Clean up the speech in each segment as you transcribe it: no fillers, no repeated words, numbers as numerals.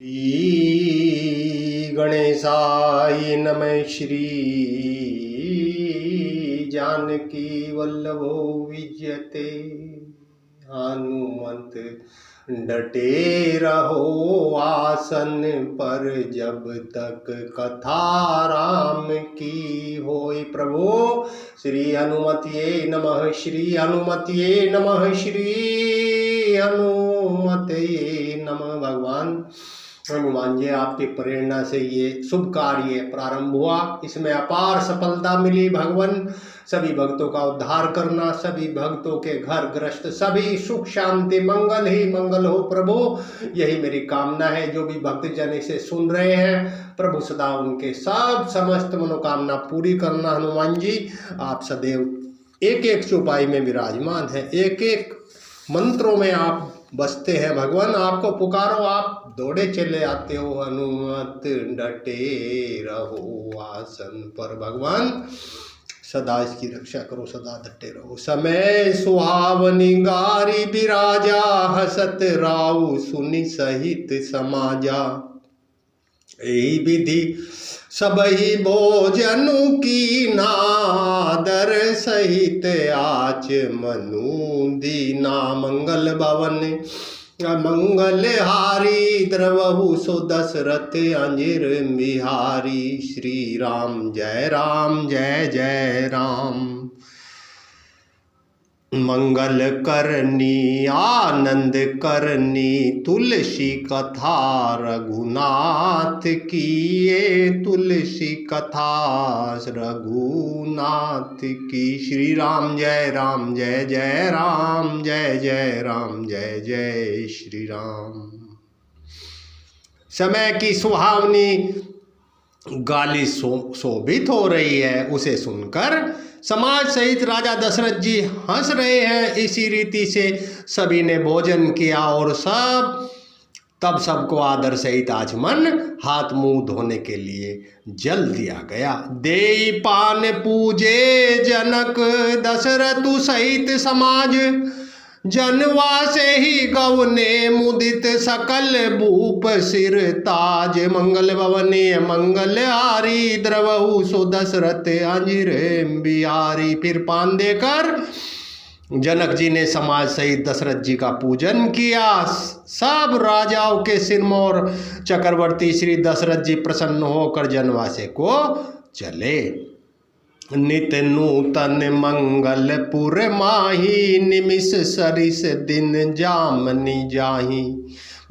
श्री गणेशाय नमः। श्री जानकी वल्लभो विजयते। हनुमत डटे रहो आसन पर, जब तक कथा राम की होय। प्रभु श्री हनुमतिये नमः। श्री हनुमतिये नमः। श्री हनुमतिये नमः। भगवान हनुमान जी आपकी प्रेरणा से ये शुभ कार्य प्रारंभ हुआ, इसमें अपार सफलता मिली। भगवान सभी भक्तों का उद्धार करना, सभी भक्तों के घर ग्रस्त सभी सुख शांति मंगल ही मंगल हो। प्रभु यही मेरी कामना है। जो भी भक्तजन इसे सुन रहे हैं, प्रभु सदा उनके सब समस्त मनोकामना पूरी करना। हनुमान जी आप सदैव एक एक चौपाई में विराजमान है, एक एक मंत्रों में आप बसते हैं। भगवान आपको पुकारो, आप दौड़े चले आते हो। हनुमत डटे रहो आसन पर। भगवान सदा इसकी रक्षा करो, सदा डटे रहो। समय सुहावनी गारी बिराजा, हसत राउ सुनि सहित समाजा। यही विधि सबही भोजनु की नादर, सहित आच मनु दीना। मंगल भवन मंगल हारी, द्रवहु सो दशरथ अंजिर बिहारी। श्री राम जय जय राम। मंगल करनी आनंद करनी, तुलसी कथा रघुनाथ की। ये तुलसी कथा रघुनाथ की। श्री राम जय जय राम, जय जय राम जय जय श्री राम। समय की सुहावनी गाली शोभित हो रही है, उसे सुनकर समाज सहित राजा दशरथ जी हंस रहे हैं। इसी रीति से सभी ने भोजन किया और तब सबको आदर सहित आचमन हाथ मुंह धोने के लिए जल दिया गया। देई पान पूजे जनक, दशरथ सहित समाज। जनवासे ही गवने मुदित, सकल भूप सिर ताज। मंगल भवने मंगल हारी, द्रवहु सो दशरथ अंजिर बिहारी। फिर पान देकर जनक जी ने समाज सहित दशरथ जी का पूजन किया। सब राजाओं के सिरमौर चक्रवर्ती श्री दशरथ जी प्रसन्न होकर जनवासे को चले। नित नूतन मंगलपुर माही, निमिष सरिस दिन जामनी जाही।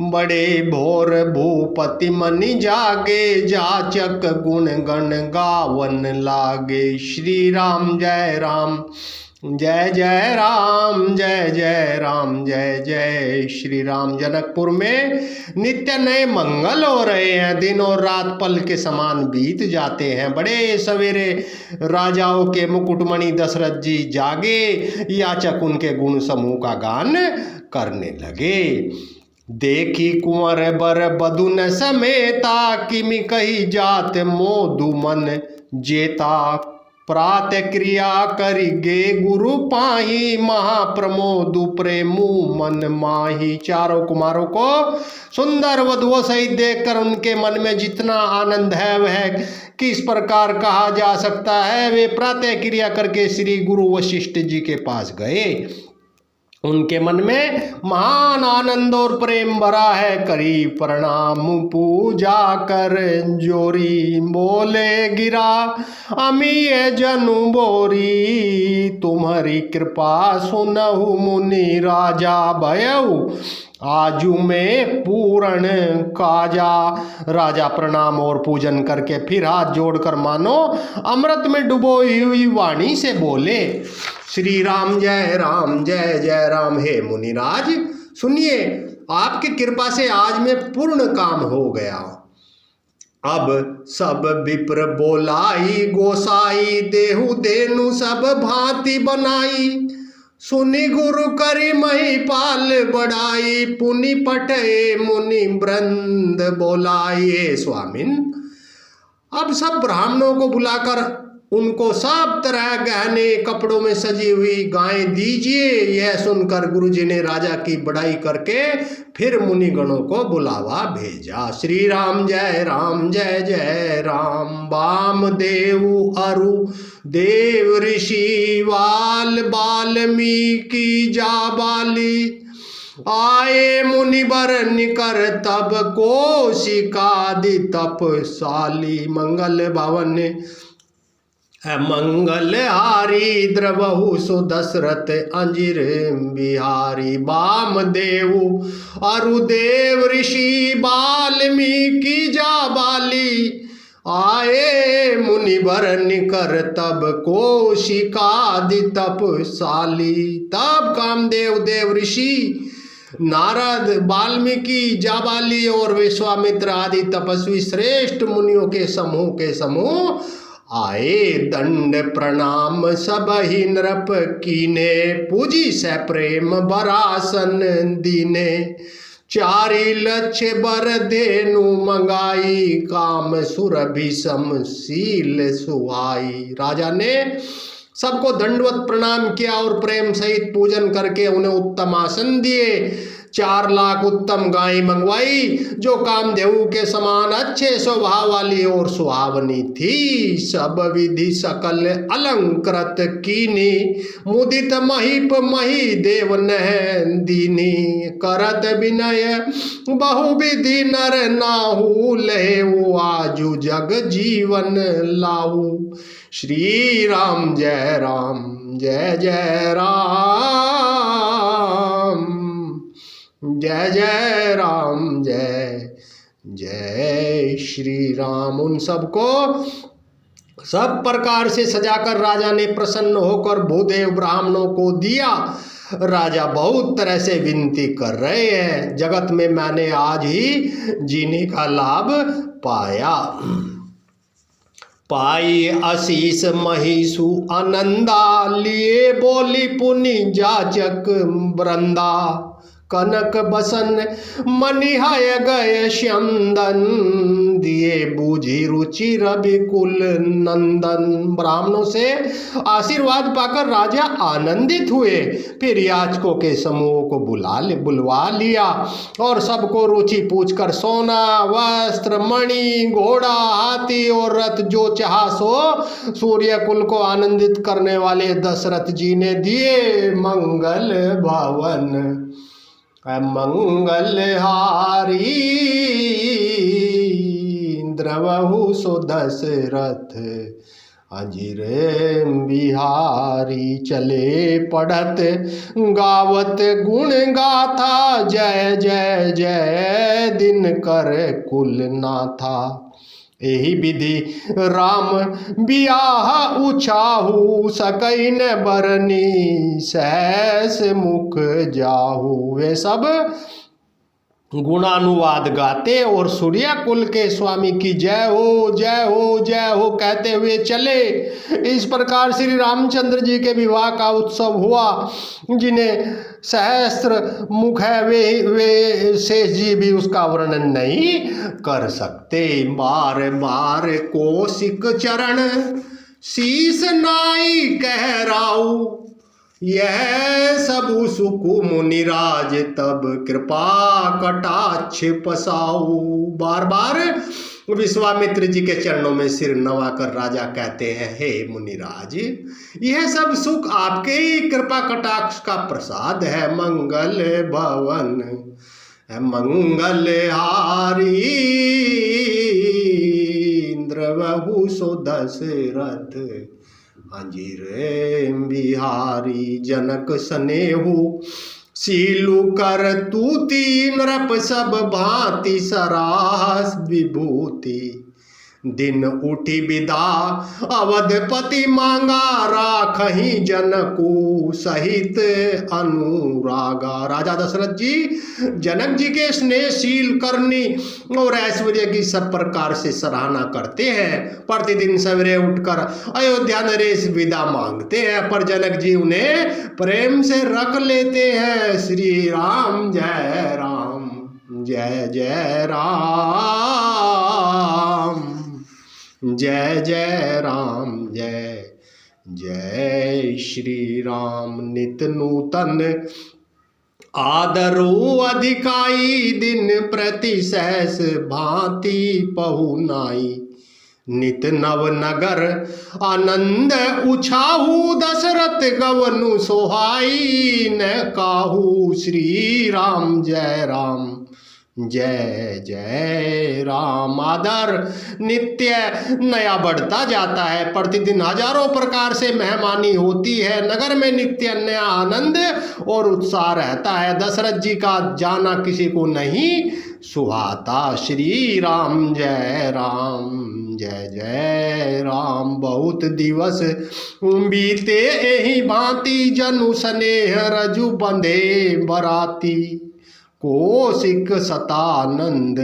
बड़े भोर भूपति मनि जागे, जाचक गुण गण गावन लागे। श्री राम जय जय राम, जय जय राम जय जय श्री राम। जनकपुर में नित्य नए मंगल हो रहे हैं। दिन और रात पल के समान बीत जाते हैं। बड़े सवेरे राजाओं के मुकुटमणि दशरथ जी जागे, याचक उनके गुण समूह का गान करने लगे। देखी कुंवर बर बधुन समेता, किमि कही जात मोदु मन जेता। प्रात क्रिया करिगे गुरु पाही, महाप्रमोदु प्रेमु मन माही। चारों कुमारों को सुंदर वधुओं सहित देखकर उनके मन में जितना आनंद है वह किस प्रकार कहा जा सकता है। वे प्रातः क्रिया करके श्री गुरु वशिष्ठ जी के पास गए। उनके मन में महान आनंद और प्रेम भरा है। करी प्रणाम पूजा कर जोरी, बोले गिरा अमीय जनु बोरी। तुम्हारी कृपा सुनहु मुनि राजा, भयउ आजू में पूर्ण काजा। राजा प्रणाम और पूजन करके फिर हाथ जोड़कर मानो अमृत में डुबोई हुई वाणी से बोले, श्री राम जय जय राम। हे मुनिराज सुनिए, आपकी कृपा से आज में पूर्ण काम हो गया। अब सब विप्र बोलाई गोसाई, देहु देनु सब भांति बनाई। सुनि गुरु करी महिपाल बढ़ाई, पुनि पटे मुनि वृंद बोलाई। स्वामिन अब सब ब्राह्मणों को बुलाकर उनको सब तरह गहने कपड़ों में सजी हुई गायें दीजिए। यह सुनकर गुरुजी ने राजा की बड़ाई करके फिर मुनिगणों को बुलावा भेजा। श्री राम जय जय राम। वामदेव अरु देव ऋषि वाल्मीकि जाबाली, आए मुनिवर निकर तब कौशिकादि तपशाली। मंगल भवन मंगल हारी द्रवहु सो दशरथ अंजिर बिहारी। वामदेव अरुदेव ऋषि वाल्मीकि जाबाली, आए मुनिवर निकर तब कौशिकादि तपशाली। तब कामदेव देव ऋषि नारद वाल्मीकि जाबाली और विश्वामित्र आदि तपस्वी श्रेष्ठ मुनियों के समूह आए। दंड प्रणाम सबहि नृप कीने, पूजी स प्रेम बरासन दीने। चारि लक्ष्य बर धेनु मंगाई, काम सुरभि समशील सुहाई। राजा ने सबको दंडवत प्रणाम किया और प्रेम सहित पूजन करके उन्हें उत्तम आसन दिए। 4 लाख उत्तम गाय मंगवाई जो कामधेनु के समान अच्छे स्वभाव वाली और सुहावनी थी। सब विधि सकल अलंकृत कीनी, मुदित महीप मही देव नह दीनी। करत विनय बहुविधि नर नाहु, लहेउ आजु जग जीवन लाहू। श्री राम जय जय राम, जय जय राम जय जय श्री राम। उन सबको सब प्रकार से सजाकर राजा ने प्रसन्न होकर भूदेव ब्राह्मणों को दिया। राजा बहुत तरह से विनती कर रहे हैं, जगत में मैंने आज ही जीने का लाभ पाया। पाई आशीष महिषु आनंदा, लिए बोली पुनि जाचक वृंदा। कनक बसन मनिहाय गए श्यंदन, दिए बूझी रुचि रवि कुल नंदन। ब्राह्मणों से आशीर्वाद पाकर राजा आनंदित हुए। फिर याचकों के समूह को बुलवा लिया और सबको रुचि पूछकर सोना वस्त्र मणि घोड़ा हाथी और रथ जो चाहा सो सूर्य कुल को आनंदित करने वाले दशरथ जी ने दिए। मंगल भवन मंगल हारी, द्रवहु सो दशरथ अजिर बिहारी। चले पढ़त गावत गुण गाथा, जय जय जय दिन कर कुल नाथा। एहि विधि राम बियाह उछाहू, सकई न बरनी सहस मुख जाहू। वे सब गुणानुवाद गाते और सूर्या कुल के स्वामी की जय हो जय हो जय हो कहते हुए चले। इस प्रकार श्री रामचंद्र जी के विवाह का उत्सव हुआ। जिन्हें सहस्त्र मुख है वे शेष जी भी उसका वर्णन नहीं कर सकते। बार बार कौशिक चरण शीस नाई कह राऊ, यह सब सुकु मुनिराज तब कृपा कटाक्ष पसाऊ। बार बार विश्वामित्र जी के चरणों में सिर नवाकर राजा कहते हैं, हे मुनिराज, यह सब सुख आपके ही कृपा कटाक्ष का प्रसाद है। मंगल भवन मंगल हारी, द्रवहु सो दशरथ अंजिर बिहारी। जनक सनेहु सीलु कर तूती, नृप सब भांति सराहस विभूति। दिन उठी विदा अवधपति मांगा, राखहि जनकु सहित अनुरागा। राजा दशरथ जी जनक जी के स्नेहशील करनी और ऐश्वर्य की सब प्रकार से सराहना करते हैं। प्रतिदिन सवेरे उठकर अयोध्या नरेश विदा मांगते हैं, पर जनक जी उन्हें प्रेम से रख लेते हैं। श्री राम जय जय राम, जय जय राम जय जय श्री राम। नित नूतन आदरो अधिकाई, दिन प्रति सहस भांति पहुनाई। नित नव नगर आनंद उछाहू, दशरथ गवनु सोहाई। न काहू श्री राम जय राम जय जय राम। आदर नित्य नया बढ़ता जाता है, प्रतिदिन हजारों प्रकार से मेहमानी होती है। नगर में नित्य नया आनंद और उत्साह रहता है। दशरथ जी का जाना किसी को नहीं सुहाता। श्री राम जय जय राम। बहुत दिवस बीते एही भांति, जनु स्नेह रजु बंधे बराती। कोशिक सतानंद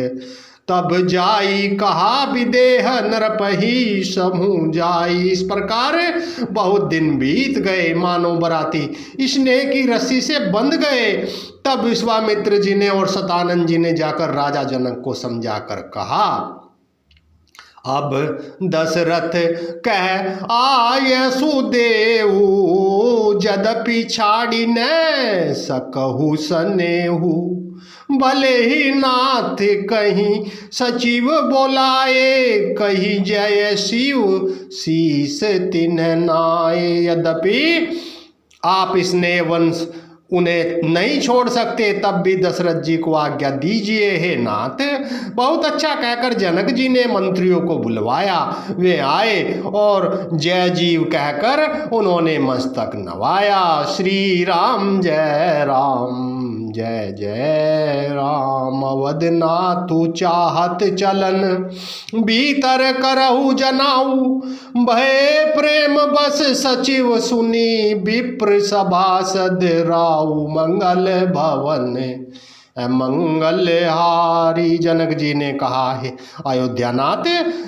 तब जाई, कहा विदेह नरपही समूह जाई। इस प्रकार बहुत दिन बीत गए, मानो बराती स्नेह की रस्सी से बंध गए। तब विश्वामित्र जी ने और सतानंद जी ने जाकर राजा जनक को समझाकर कहा, अब दशरथ कह आय सुदेहु, यद्यपि छाड़ी न सकहु सनेहु। भले ही नाथ कहीं सचिव बोलाए, कहीं जय शिव शीस तिन्ह नाए। यद्यपि आप स्नेह वंश उन्हें नहीं छोड़ सकते, तब भी दशरथ जी को आज्ञा दीजिए हे नाथ। बहुत अच्छा कहकर जनक जी ने मंत्रियों को बुलवाया। वे आए और जय जीव कहकर उन्होंने मस्तक नवाया। श्री राम जय जय राम। अवधनाथु चाहत चलन, भीतर करहु जनाऊ। भय प्रेम बस सचिव सुनी, विप्र सभासद राऊ। मंगल भवन मंगल हारी। जनक जी ने कहा है अयोध्यानाथ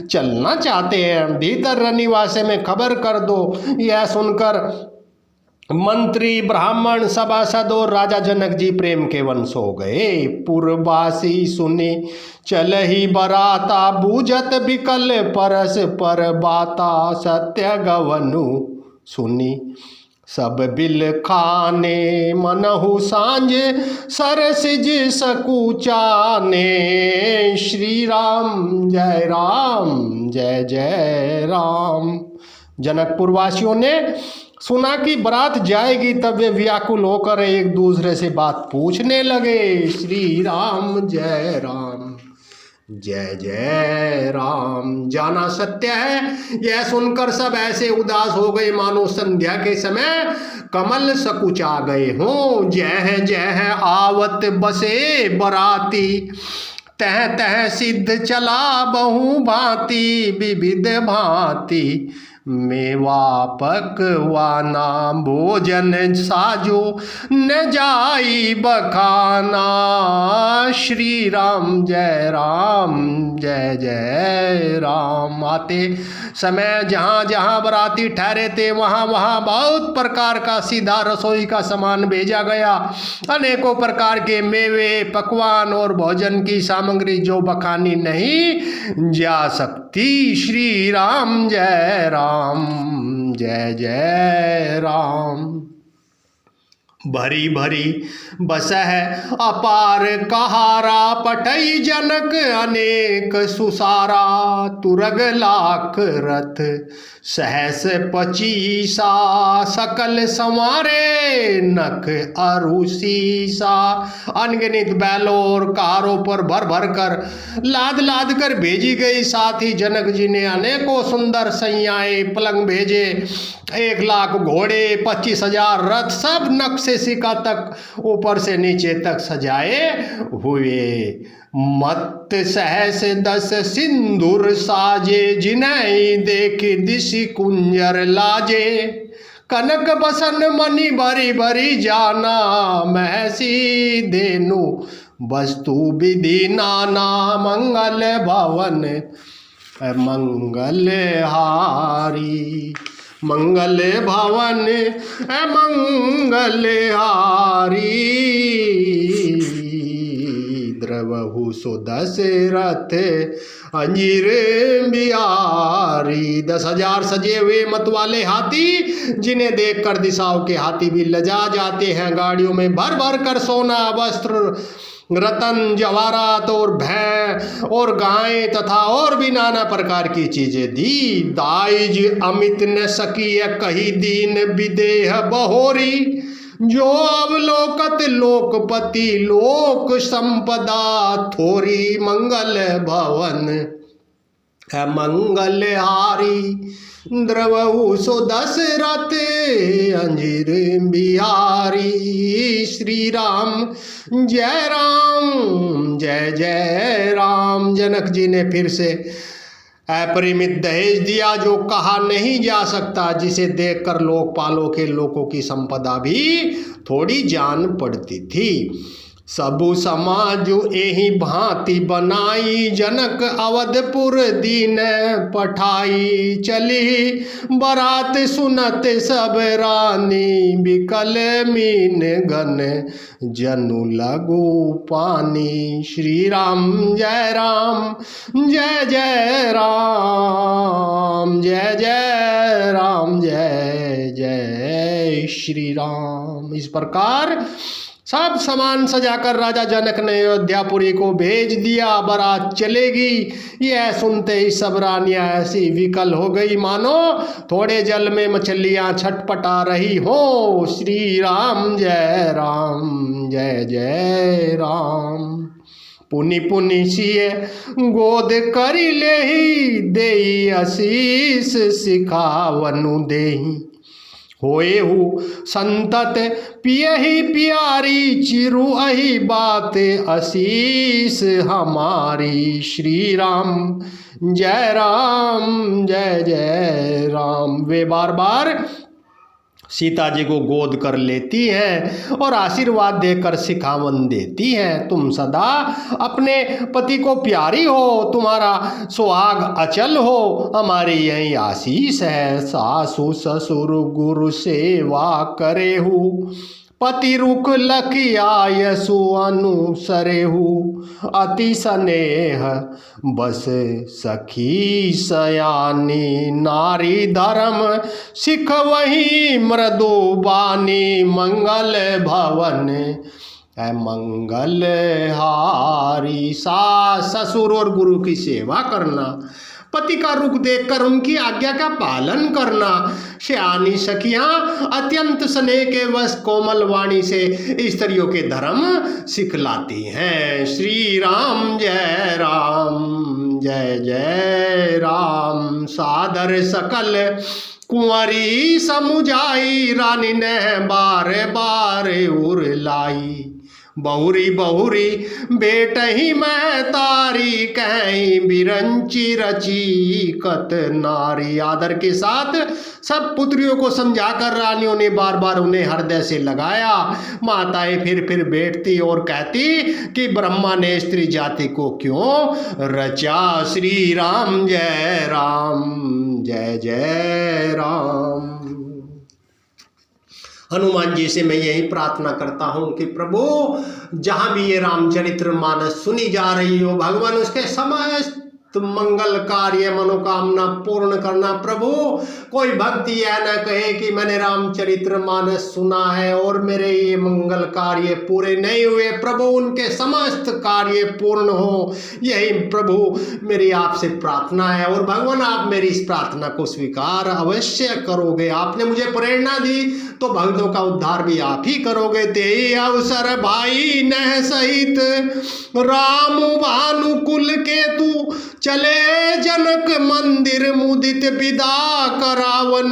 चलना चाहते हैं, भीतर रनिवास में खबर कर दो। यह सुनकर मंत्री ब्राह्मण सभासद और राजा जनक जी प्रेम के वंश हो गए। पूर्ववासी सुनी चल ही बराता, बूझत बिकल परस पर बाता। सत्य गवनु सुनी सब बिल खाने, मनहु सांझ सरसिज सकूचाने। श्री राम जय जय राम। जनकपुर वासियों ने सुना कि बारात जाएगी, तब वे व्याकुल होकर एक दूसरे से बात पूछने लगे। श्री राम जय जय राम। जाना सत्य है, यह सुनकर सब ऐसे उदास हो गए मानो संध्या के समय कमल सकुचा गए हों। जय है आवत बसे बराती, तह तह सिद्ध चला बहु भांति। विविध भांति मेवा पकवाना, भोजन साजो न जाई बखाना। श्री राम जय जय राम। आते समय जहाँ जहाँ बराती ठहरे थे, वहाँ वहाँ बहुत प्रकार का सीधा रसोई का सामान भेजा गया। अनेकों प्रकार के मेवे पकवान और भोजन की सामग्री जो बखानी नहीं जा सकती। श्री राम जय जय राम। भरी भरी बस है अपार कहारा, पटई जनक अनेक सुसारा। तुरग लाख रथ सहस पचीसा, सकल संवारे नख अरुसीसा। अनगिनत बैलों और कारों पर भर भर कर लाद लाद कर भेजी गई। साथ ही जनक जी ने अनेकों सुंदर सैयाएं पलंग भेजे। 1,00,000 घोड़े, 25,000 रथ, सब नक्शे सिका तक ऊपर से नीचे तक सजाए हुए। मत सहस 10 सिंदूर साजे, जिन्हें देख दिशि कुंजर लाजे। कनक बसन मणि भरी भरी जाना, महसी देनु वस्तु विधि नाना। मंगल भवन मंगल हारी, मंगल भवन मंगल हारी। द्रवहु सो दशरथ अंजीर बिहारी। 10,000 सजे हुए मत वाले हाथी, जिन्हें देखकर दिशाओं के हाथी भी लजा जाते हैं। गाड़ियों में भर भर कर सोना, वस्त्र, रतन, जवाहरात और भैं और गायें तथा और भी नाना प्रकार की चीजें दी। दाइज अमित न सकी कही दीन विदेह बहोरी। जो अवलोकत लोकपति लोक संपदा थोरी। मंगल भवन मंगलहारी। द्रवहु सो दशरथ अंजीर बिहारी। श्री राम जय जय राम। जनक जी ने फिर से अपरिमित दहेज दिया, जो कहा नहीं जा सकता, जिसे देखकर लोकपालों के लोगों की संपदा भी थोड़ी जान पड़ती थी। सबु समाज एही भांति बनाई। जनक अवधपुर दीन पठाई। चली बारात सुनत सब रानी। बिकल मीन गन जनु लगु पानी। श्री राम जय जय राम। जय जय राम जय जय श्री राम। इस प्रकार सब सामान सजाकर राजा जनक ने अयोध्यापुरी को भेज दिया। बारात चलेगी। यह सुनते ही सब रानियां ऐसी विकल हो गई मानो थोड़े जल में मछलियां छटपटा रही हो। श्री राम जय जय राम। पुनि पुनि सिए गोद करी लेही। देई आशीष सिखावनु देही। होएहु संतत पियहि प्यारी। चिरु अहि बात आशीष हमारी। श्री राम जय जय राम। वे बार बार सीता जी को गोद कर लेती हैं और आशीर्वाद देकर सिखावन देती हैं। तुम सदा अपने पति को प्यारी हो, तुम्हारा सुहाग अचल हो, हमारी यही आशीष है। सासु ससुर गुरु सेवा करेहु। पति रुख लखियायसु अनुसरेहु। अति स्नेह बस सखी सयानी। नारी धर्म सिख वही मृदु बानी। मंगल भवन मंगल हारी। सास ससुर और गुरु की सेवा करना, पति का रुख देखकर उनकी आज्ञा का पालन करना। श्यानी सखियां अत्यंत स्नेह के वश कोमल वाणी से स्त्रियों के धर्म सिखलाती हैं। श्री राम जय जय राम। सादर सकल कुंवरी समुझाई। रानी ने बार बार उरलाई। बहुरी बहुरी बेट ही मैं तारी। कहीं बिरंची रची कत नारी। आदर के साथ सब पुत्रियों को समझाकर रानियों ने बार बार उन्हें हृदय से लगाया। माताएं फिर बैठती और कहती कि ब्रह्मा ने स्त्री जाति को क्यों रचा। श्री राम जय जय राम। हनुमान जी से मैं यही प्रार्थना करता हूं कि प्रभु जहां भी ये रामचरित्र मानस सुनी जा रही हो, भगवान उसके समस्त मंगल कार्य मनोकामना पूर्ण करना। प्रभु कोई भक्ति यह न कहे कि मैंने रामचरित्र मानस सुना है और मेरे ये मंगल कार्य पूरे नहीं हुए। प्रभु उनके समस्त कार्य पूर्ण हो, यही प्रभु मेरी आपसे प्रार्थना है। और भगवान आप मेरी इस प्रार्थना को स्वीकार अवश्य करोगे। आपने मुझे प्रेरणा दी तो भक्तों का उद्धार भी आप ही करोगे। ते अवसर भाई नह सहित राम भानुकुल के तू चले जनक मंदिर मुदित विदा करावन।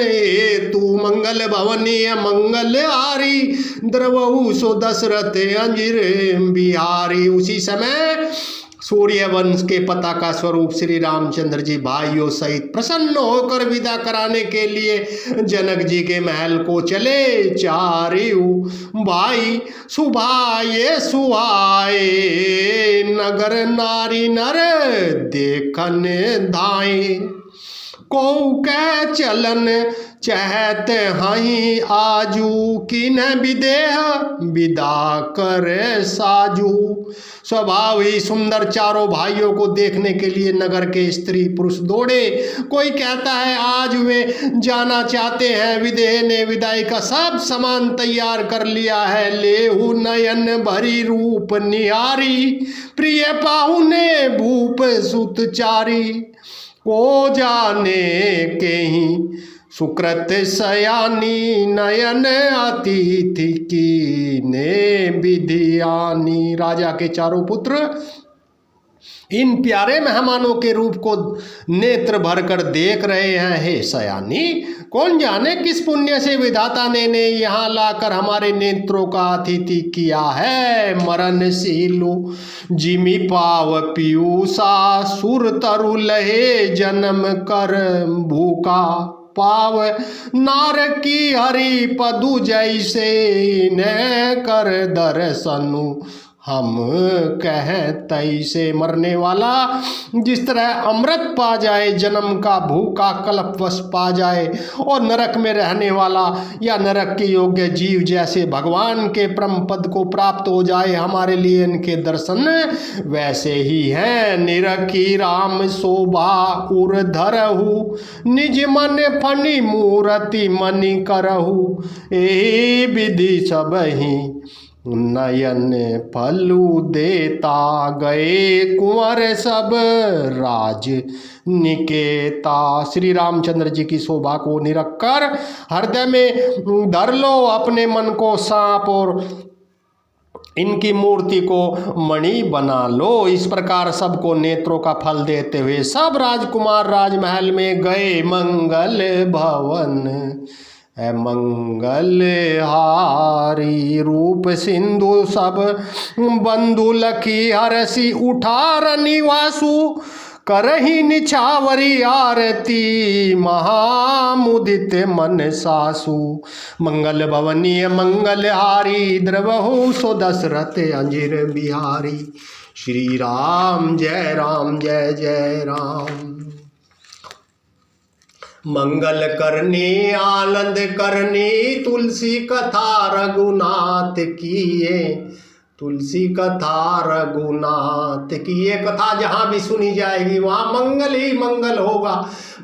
तू मंगल भवनीय मंगल हारी। द्रवहु सो दशरथ अंजीर बिहारी। उसी समय सूर्य वंश के पताका स्वरूप श्री रामचंद्र जी भाइयों सहित प्रसन्न होकर विदा कराने के लिए जनक जी के महल को चले। चारियु भाई सुभाए सुहाए। नगर नारी नर देखन धाए। को कै चलन चहत हहीं आजू, किन विदेह विदा कर साजू। स्वभाव ही सुंदर चारों भाइयों को देखने के लिए नगर के स्त्री पुरुष दौड़े। कोई कहता है आज वे जाना चाहते हैं, विदेह ने विदाई का सब सामान तैयार कर लिया है। लेहु नयन भरी रूप निहारी, प्रिय पाहुने भूप सुतचारी। को जाने के ही सुकृत सयानी, नयन अतिथि की ने विधियानी। राजा के चारों पुत्र इन प्यारे मेहमानों के रूप को नेत्र भरकर देख रहे हैं। हे सयानी, कौन जाने किस पुण्य से विधाता ने यहाँ लाकर हमारे नेत्रों का अतिथि किया है। मरणशीलु जिमि पाव पीयूषा, सुर तरु लहे जन्म कर भूखा। पाव नार की हरि पदु जैसे, न कर दर्शनु हम कह तैसे। मरने वाला जिस तरह अमृत पा जाए, जन्म का भूखा कल्पवश पा जाए, और नरक में रहने वाला या नरक के योग्य जीव जैसे भगवान के परम पद को प्राप्त हो जाए, हमारे लिए इनके दर्शन वैसे ही हैं। निरखी राम शोभा उर धरहु, निज मन फनी मूर्ति मनि करहु। एहि विधि सब ही नयन फलु देता, गए कुंवर सब राज निकेता। श्री रामचंद्र जी की शोभा को निरख कर हृदय में धर लो अपने मन को सांप, और इनकी मूर्ति को मणि बना लो। इस प्रकार सबको नेत्रों का फल देते हुए सब राजकुमार राजमहल में गए। मंगल भवन मंगल हारी, रूप सिंधु सब बंधु लखी हरसी। उठार निवासु करही निछावरी आरती, महामुदित मन सासु। मंगल भवनीय मंगल हारी, द्रवहु सो दशरथ अंजिर बिहारी। श्री राम जय जय राम। मंगल करनी आनंद करनी, तुलसी कथा रघुनाथ कीये। तुलसी कथा रघुनाथ की ये कथा जहाँ भी सुनी जाएगी वहाँ मंगल ही मंगल होगा,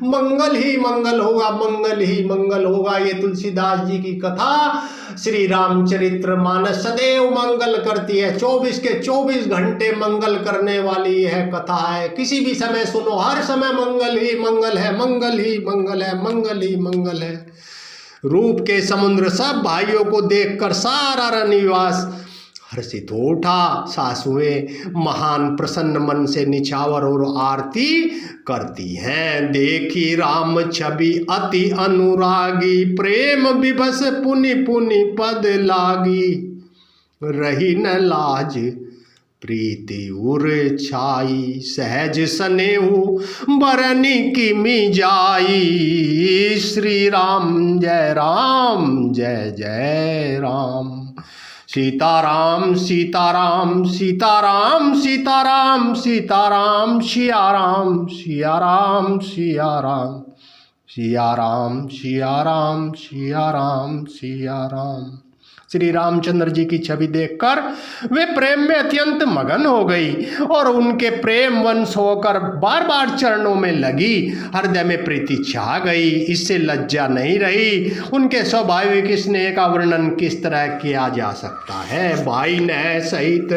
मंगल ही मंगल होगा, मंगल ही मंगल होगा। ये तुलसीदास जी की कथा श्री रामचरित्र मानस सदैव मंगल करती है। 24 के 24 घंटे मंगल करने वाली यह कथा है। किसी भी समय सुनो, हर समय मंगल ही मंगल है, मंगल ही मंगल है, मंगल ही मंगल है। रूप के समुद्र सब भाइयों को देखकर सारा रनिवास हर्षित हो उठा। सासुएं महान प्रसन्न मन से निछावर और आरती करती हैं। देखी राम छवि अति अनुरागी, प्रेम विभस पुनि पुनि पद लागी। रही न लाज प्रीति उर छाई, सहज सनेहु बरनी की मी जाई। श्री राम जय जय राम। सीताराम सीताराम सीताराम सीताराम सीताराम, सिया राम सिया राम सिया राम, सिया राम सिया राम सिया राम सिया राम। श्री रामचंद्र जी की छवि देखकर वे प्रेम में अत्यंत मगन हो गई और उनके प्रेम वंश होकर बार बार चरणों में लगी। हृदय में प्रीति छा गई, इससे लज्जा नहीं रही। उनके स्वाभाविक स्नेह का वर्णन किस तरह किया जा सकता है। भाई ने सहित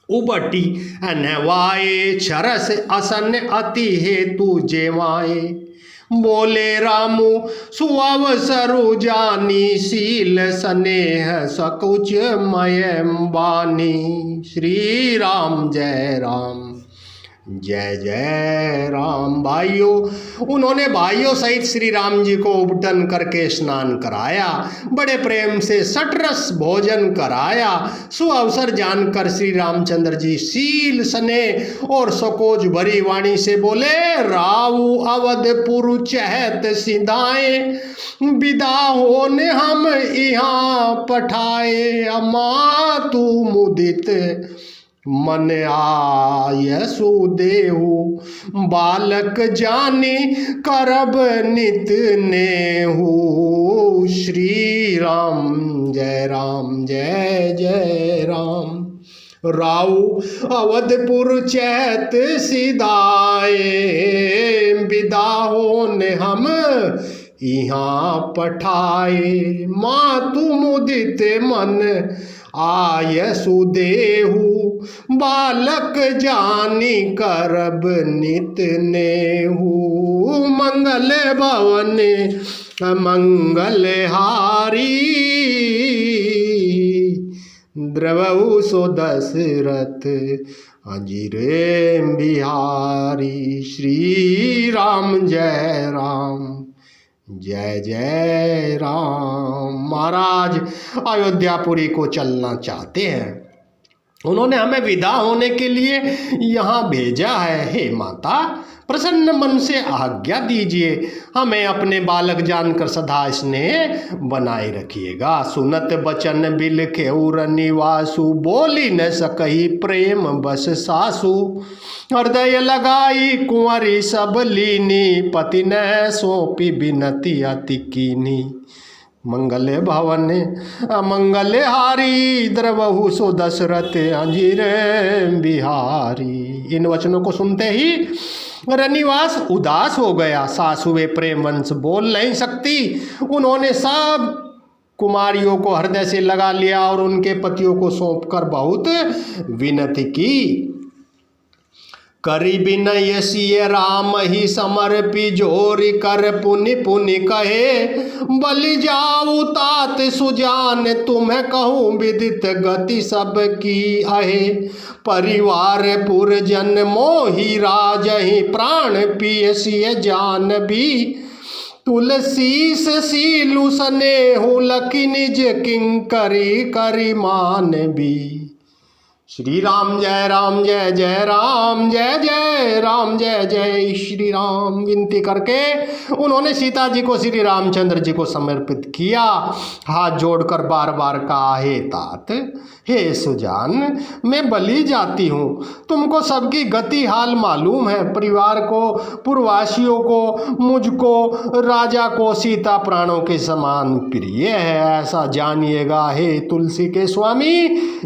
उबटी अनवाए, छरस असन अति हेतु जेवाए। बोले रामु सुअवसरु जानी, शील स्नेह सकुच मय बानी। श्री राम जय जय राम। भाइयों, उन्होंने भाइयों सहित श्री राम जी को उबटन करके स्नान कराया, बड़े प्रेम से सटरस भोजन कराया। सुअवसर जानकर श्री रामचंद्र जी शील स्नेह और सकोच भरी वाणी से बोले, रावु अवधपुर चहत सिधाए, विदा होने हम यहाँ पठाए। अमा तू मुदित मन आय सुदेहु बालक जानी करब नित नेहु। श्री राम जय जय राम। राउ अवधपुर चैत सिधाए विदा होने हम यहाँ पठाए। मातु मुदित मन आय सुदेहु बालक जानी करब नित नेहु। मंगल भवन मंगल हारी द्रवहु सो दशरथ अजिरे बिहारी। श्री राम जय जय राम। महाराज अयोध्यापुरी को चलना चाहते हैं, उन्होंने हमें विदा होने के लिए यहाँ भेजा है। हे माता, प्रसन्न मन से आज्ञा दीजिए, हमें अपने बालक जानकर सदा स्नेह बनाए रखिएगा। सुनत बचन बिलखेउ रनिवासु बोली न सकही प्रेम बस सासु। हृदय लगाई कुंवरी सब लीनी पति न सौंपी बिनती अति कीनी। मंगल भवन मंगल हारी द्रवहु सो दशरथ अजिर बिहारी। इन वचनों को सुनते ही रनिवास उदास हो गया। सासुए प्रेम वंश बोल नहीं सकती। उन्होंने सब कुमारियों को हृदय से लगा लिया और उनके पतियों को सौंपकर बहुत विनती की। करी बिनय सिय राम ही समर्पी जोरी कर पुनि पुनि कहे। बलि जाऊ तात सुजान तुम्हें कहूँ विदित गति सब की आहे। परिवार पुरजन मोहि राजहि प्राण पिय सिय जान भी। तुलसीस सीलु स्नेहु लखि निज किंकरी करी मान भी। श्री राम जय जय राम जय जय राम जय जय श्री राम। विनती करके उन्होंने सीता जी को श्री रामचंद्र जी को समर्पित किया। हाथ जोड़कर बार बार कहा, हे तात, हे सुजान, मैं बलि जाती हूँ। तुमको सबकी गति हाल मालूम है। परिवार को, पूर्ववासियों को, मुझको, राजा को सीता प्राणों के समान प्रिय है, ऐसा जानिएगा। हे तुलसी के स्वामी,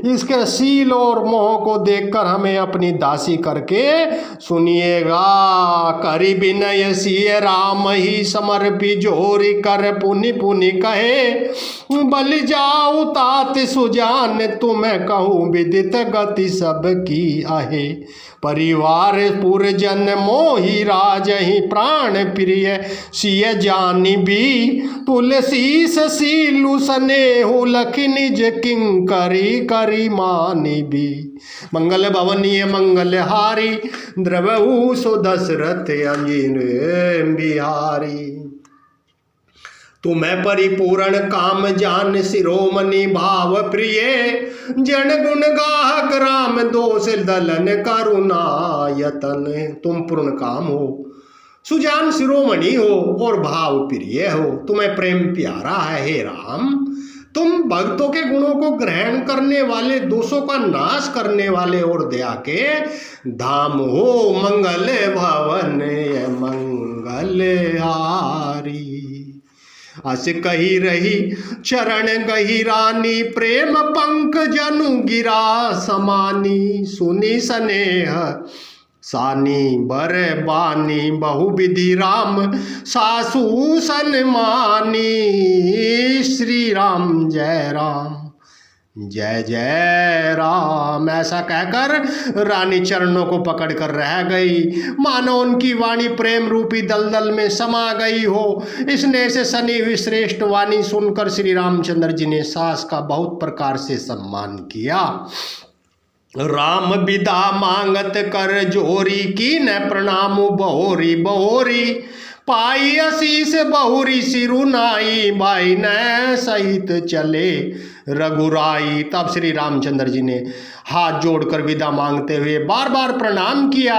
इसके सील और मोह को देखकर हमें अपनी दासी करके सुनिएगा। करी बिनय सिय राम ही समर्पी जोरी कर पुनि पुनि कहे। बलि जाऊ तात सुजान तुम्हें कहूँ विदित गति सब की आहे। परिवार पुरजन मोहि राजहि प्राण प्रिय सिय जानी भी। तुलसी सीलु स्नेहु लखि निज किंकरी करी मानी भी। मंगल भवनीय मंगल हारी द्रवहु सो दशरथ अजिर बिहारी। तुम्हें परिपूर्ण काम जान शिरोमणि भाव प्रिय। जन गुण गाहक राम दोष दलन करुणायतन। तुम पूर्ण काम हो, सुजान शिरोमणि हो और भाव प्रिय हो। तुम्हें प्रेम प्यारा है हे राम। तुम भक्तों के गुणों को ग्रहण करने वाले, दोषों का नाश करने वाले और दया के धाम हो। मंगल भवन मंगल हारी। अस कही रही चरण गही रानी। प्रेम पंख जनु गिरा समानी। सुनी स्नेह सानी बर बानी। बहुविधि राम सासु सन्मानी। श्री राम जय जय राम। ऐसा कहकर रानी चरणों को पकड़कर रह गई, मानो उनकी वाणी प्रेम रूपी दलदल में समा गई हो। इसने से सनी हुई श्रेष्ठ वाणी सुनकर श्री रामचंद्र जी ने सास का बहुत प्रकार से सम्मान किया। राम विदा मांगत कर जोरी की न प्रणाम बहोरी बहोरी। पाई आशीष बहुरी सिरुनाई। बाई न सहित चले रघुराई। तब श्री रामचंद्र जी ने हाथ जोड़कर विदा मांगते हुए बार बार प्रणाम किया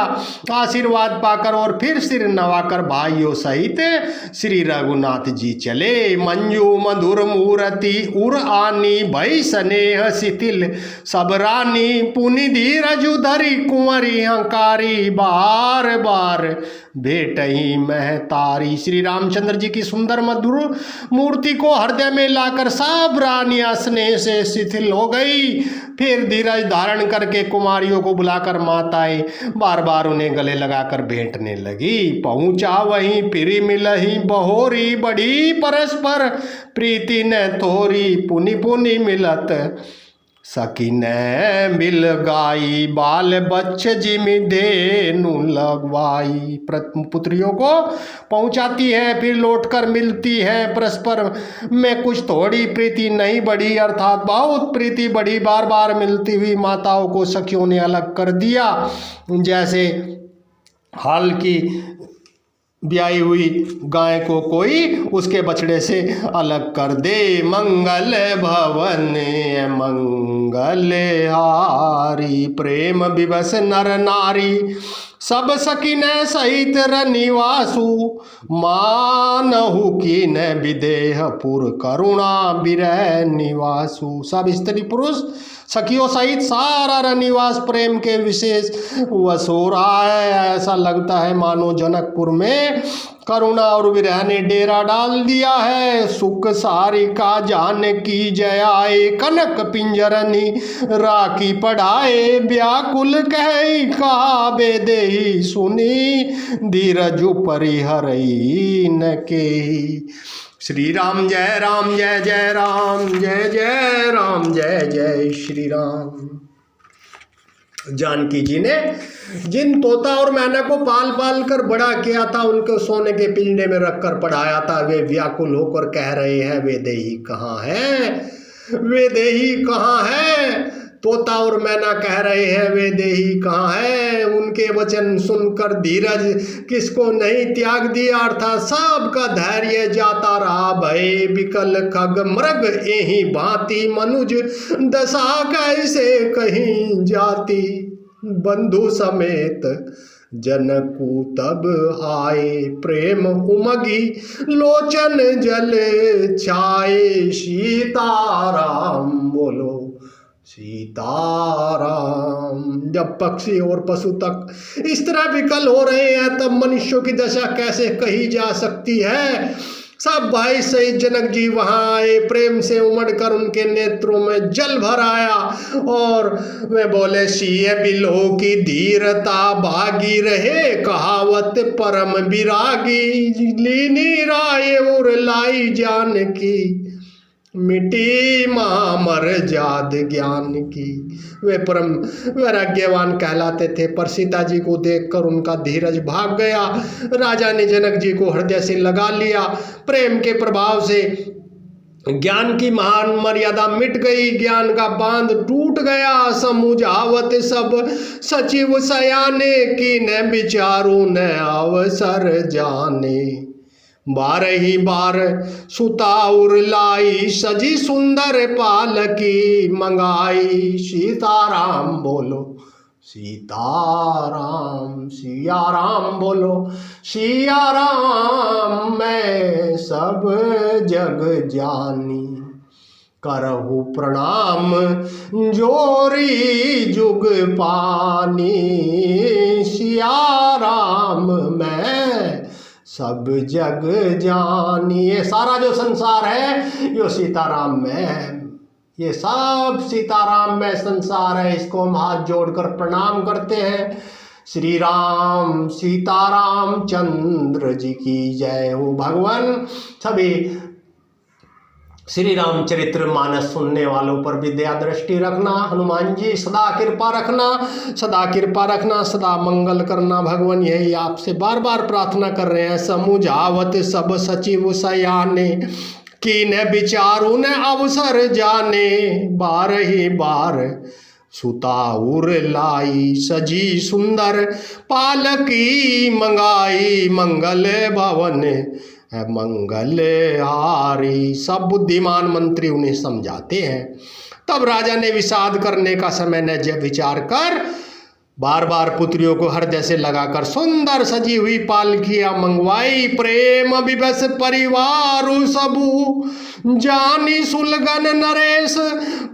आशीर्वाद पाकर, और फिर सिर नवाकर भाइयों सहित श्री रघुनाथ जी चले। मंजू मधुर मूर्ति उर आनी भई स्नेह शिथिल सब रानी, पुनि धीरज धरी कुंवरी हंकारी बार बार भेटही महतारी। श्री रामचंद्र जी की सुंदर मधुर मूर्ति को हृदय में लाकर सब रानियां स्नेह से शिथिल हो गई। फिर धीरज धारण करके कुमारियों को बुलाकर माताएं बार बार उन्हें गले लगाकर भेंटने लगी। पहुंचा वहीं फिर मिलही बहोरी, बड़ी परस्पर प्रीति न थोरी, पुनि पुनि मिलत सखी ने मिल गाई, बाल बच्चे जिमि धेनु लगवाई। पुत्रियों को पहुंचाती है, फिर लौटकर मिलती है, परस्पर में कुछ थोड़ी प्रीति नहीं बढ़ी, अर्थात बहुत प्रीति बढ़ी। बार बार मिलती हुई माताओं को सखियों ने अलग कर दिया, जैसे हाल की ब्याई हुई गाय को कोई उसके बछड़े से अलग कर दे। मंगल भवन मंगल हारी, प्रेम विवश नर नारी, सब सकिन सहित रनिवासु, मानहु कीन विदेहपुर करुणा विरह निवासु। सब स्त्री पुरुष सखियों सहित सारा रनिवास प्रेम के विशेष वश हो रहा है। ऐसा लगता है मानो जनकपुर में करुणा और विरह ने डेरा डाल दिया है। सुख सारिका जानकी जयाए, कनक पिंजरनी राखी पढ़ाए, व्याकुल कह कहा बेदेही सुनी, धीरज परिहरई न केही। श्री राम जय राम जय जय राम, जय जय राम जय जय श्री राम। जानकी जी ने जिन तोता और मैना को पाल पाल कर बड़ा किया था, उनको सोने के पिंजरे में रखकर पढ़ाया था, वे व्याकुल होकर कह रहे हैं वेदेही कहाँ है, वेदेही कहाँ है। तोता और मैना कह रहे हैं वेदेही कहाँ है। उनके वचन सुनकर धीरज किसको नहीं त्याग दिया, अर्थात सबका धैर्य जाता रहा। भय विकल खग मृग एही भांति, मनुज दशा कैसे कहीं जाती, बंधु समेत जनकू तब आए, प्रेम उमगी लोचन जल छाए, सीताराम बोलो सीताराम। जब पक्षी और पशु तक इस तरह विकल हो रहे हैं, तब मनुष्यों की दशा कैसे कही जा सकती है। सब भाई सहित जनक जी वहां आए, प्रेम से उमड़कर उनके नेत्रों में जल भर आया और वे बोले सिय बिलो की धीरता भागी रहे, कहावत परम विरागी, लीनी राय और लाई जानकी, मिटी मामर जाद ज्ञान की। वे परम वैराग्यवान कहलाते थे, पर सीता जी को देखकर उनका धीरज भाग गया। राजा ने जनक जी को हृदय से लगा लिया। प्रेम के प्रभाव से ज्ञान की महान मर्यादा मिट गई, ज्ञान का बांध टूट गया। समुझावत सब सचिव सयाने, की न विचारू न अवसर जाने, बारही बार सुताउर लाई, सजी सुंदर पालकी मंगाई, सीताराम बोलो सीताराम, सिया राम बोलो सिया राम, मैं सब जग जानी, करहु प्रणाम जोरी जुग पानी, सिया राम मैं सब जग जानी। ये सारा जो संसार है यो सीताराम में है, ये सब सीताराम में संसार है। इसको हम हाथ जोड़कर प्रणाम करते हैं। श्री राम सीताराम चंद्र जी की जय हो। भगवान सभी श्री रामचरित्र मानस सुनने वालों पर विद्या दृष्टि रखना। हनुमान जी सदा कृपा रखना, सदा कृपा रखना, सदा मंगल करना। भगवान यही आपसे बार बार प्रार्थना कर रहे हैं। समुझावत सब सचिव सयाने, कीन विचारू न अवसर जाने, बारही बार सुताउर लाई, सजी सुंदर पालकी मंगाई, मंगल भवन है मंगलहारी। सब बुद्धिमान मंत्री उन्हें समझाते हैं। तब राजा ने विषाद करने का समय न जब विचार कर बार बार पुत्रियों को हृदय से लगाकर सुंदर सजी हुई पालकियां मंगवाई। प्रेम विवश परिवार सबू जानी सुलगन नरेश,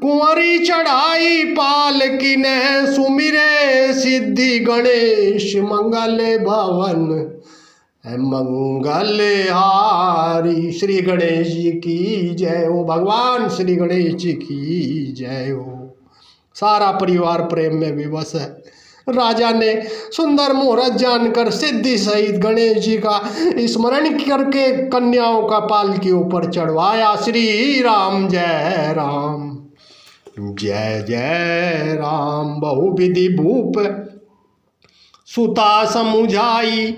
कुंवरी चढ़ाई पालकी ने सुमिरे सिद्धि गणेश, मंगल भवन मंगलहारी। श्री गणेश जी की जय हो, भगवान श्री गणेश जी की जय हो। सारा परिवार प्रेम में विवश है। राजा ने सुंदर मुहूर्त जानकर सिद्धि सहित गणेश जी का स्मरण करके कन्याओं का पालकी ऊपर चढ़वाया। श्री राम जय राम, जय जय राम। बहुविधि भूप सुता समुझाई,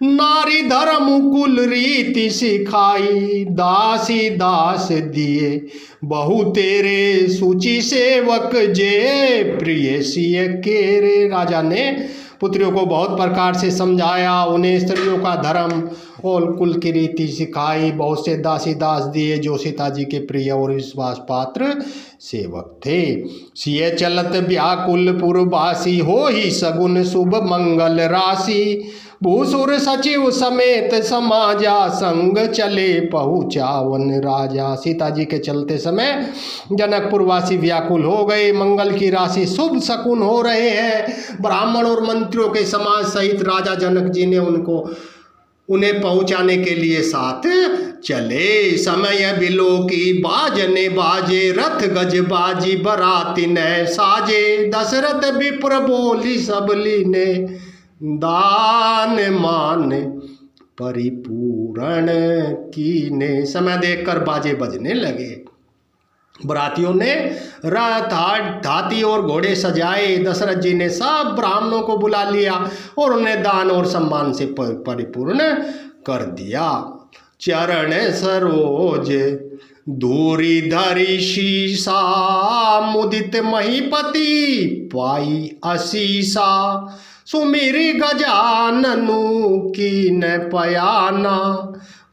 नारी धर्म कुल रीति सिखाई। दासी दास दिए बहु तेरे, सूची सेवक जे प्रिय सिय केरे। राजा ने पुत्रियों को बहुत प्रकार से समझाया, उन्हें स्त्रियों का धर्म और कुल की रीति सिखाई। बहुत से दासी दास दिए जो सीता जी के प्रिय और विश्वास पात्र सेवक थे। सिय चलत व्याकुल पुरवासी, हो ही सगुन शुभ मंगल राशि। भूसुर सचिव समेत समाजा, संग चले पहुँचावन राजा। सीता जी के चलते समय जनकपुरवासी व्याकुल हो गए। मंगल की राशि शुभ शकुन हो रहे हैं। ब्राह्मण और मंत्रियों के समाज सहित राजा जनक जी ने उन्हें पहुँचाने के लिए साथ चले। समय बिलो की बाजने बाजे, रथ गज बाजी बराती न साजे। दशरथ विप्र बोली सबली ने, दान मान परिपूर्ण कीने। समय देखकर बाजे बजने लगे। बरातियों ने रथ हाथी और घोड़े सजाए। दशरथ जी ने सब ब्राह्मणों को बुला लिया और उन्हें दान और सम्मान से परिपूर्ण कर दिया। चरण सरोज धूरी धरी शीसा, मुदित महीपति पाई असीसा। सुमिरी गजाननु की न पयाना,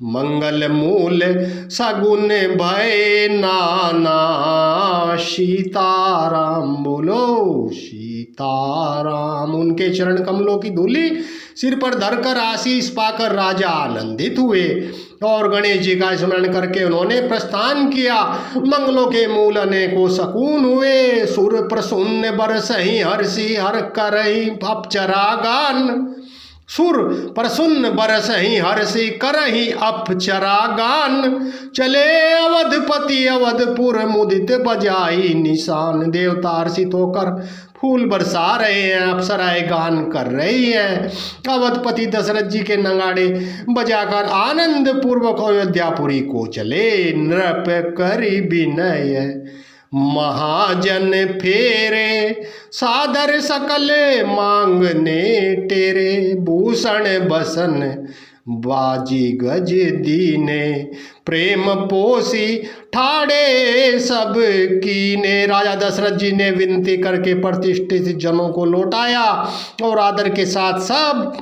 मंगल मूल सगुन भय नाना। सीताराम बोलो सीताराम। उनके चरण कमलों की धूली सिर पर धरकर आशीष पाकर राजा आनंदित हुए और गणेश जी का स्मरण करके उन्होंने प्रस्थान किया। मंगलों के मूल अनेकों सकून हुए। सुर प्रसन्न बरसहि हर्षि, हर करहि अपचरा गान। सुर प्रसन्न बरसहि हर्षि, करहि अपचरा गान। चले अवधपति अवधपुर, मुदित बजाई निशान। देवता हर्षित होकर फूल बरसा रहे हैं, अप्सराएं गान कर रही हैं। अवधपति दशरथ जी के नगाड़े बजाकर आनंद पूर्वक अयोध्यापुरी को चले। नृप करि विनय महाजन फेरे, सादर सकल मांगने तेरे। भूषण बसन बाजी गज दीने, प्रेम पोसी ठाड़े सब कीने। राजा दशरथ जी ने विनती करके प्रतिष्ठित जनों को लौटाया और आदर के साथ सब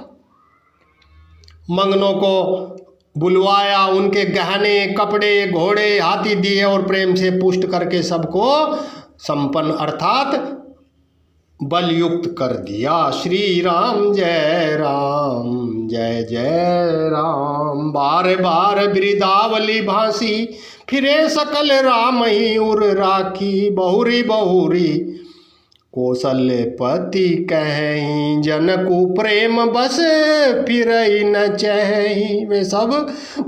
मंगनों को बुलवाया। उनके गहने कपड़े घोड़े हाथी दिए और प्रेम से पुष्ट करके सबको संपन्न अर्थात बलयुक्त कर दिया। श्री राम जय राम, जय जय राम। बार बार बिरदावली भांसी, फिरे सकल राम ही उर राखी। बहुरी बहुरी कौशल्यपति कहीं, जनकु प्रेम बस फिरई न चही। वे सब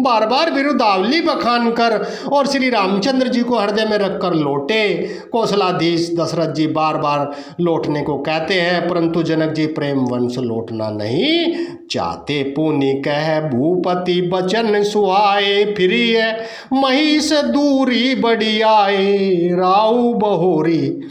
बार बार बिरुदावली बखान कर और श्री रामचंद्र जी को हृदय में रखकर लौटे। कौशलाधीश दशरथ जी बार बार लौटने को कहते हैं, परंतु जनक जी प्रेम वंश लौटना नहीं चाहते। पुनि कह भूपति बचन सुहाए, फिरिय महिष दूरी बड़ी आए। राउ बहोरी